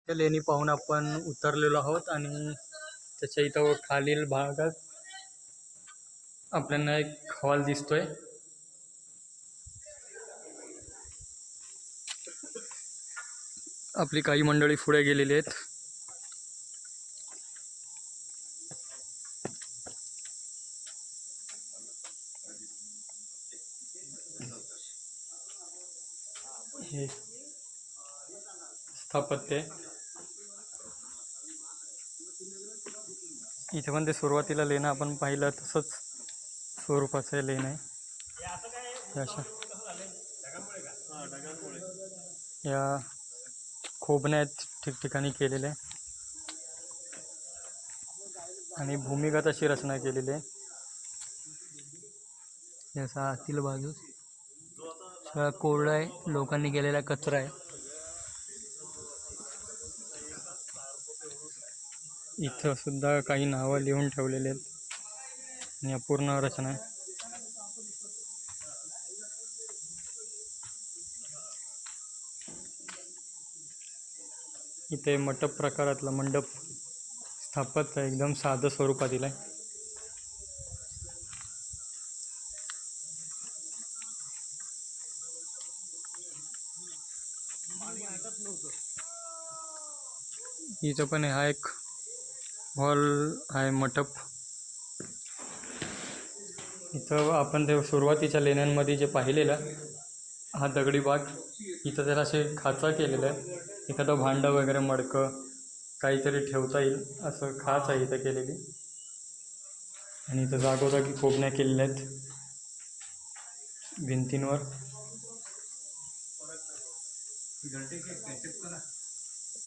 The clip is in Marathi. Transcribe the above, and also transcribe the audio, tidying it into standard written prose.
त्या लेणी पाहून आपण उतरलेलो आहोत आणि त्याच्या इथं खालील भागात आपल्याला एक हॉल दिसतोय. आपली काही मंडळी पुढे गेलेली आहेत. हे स्थापत्य इथे पण ते सुरुवातीला लेणं आपण पाहिलं तसंच स्वरूपाचं लेणं आहे. अशा या खोबण्या ठिकठिकाणी केलेल्या आणि भूमिगत अशी रचना केलेली आहे. याचा आतील बाजूस सगळा कोरडा आहे, लोकांनी केलेला कचरा आहे. इथं सुद्धा काही नावं लिहून ठेवलेले आहेत आणि अपूर्ण रचना आहे. इथे मंडप प्रकारातला मंडप स्थापत्य एकदम साधं स्वरूपातील आहे. इथं पण हा एक हॉल आहे, मंडप. इथं आपण ते सुरुवातीच्या लेण्यांमध्ये जे पाहिलेलं हा दगडी भाग, इथं त्याला असे खाचा केलेला आहे. एखादं भांडं वगैरे मडकं काहीतरी ठेवता येईल असं खाच आहे इथं केलेली. आणि इथं जागोजागी खोबण्या केलेल्या आहेत भिंतींवर.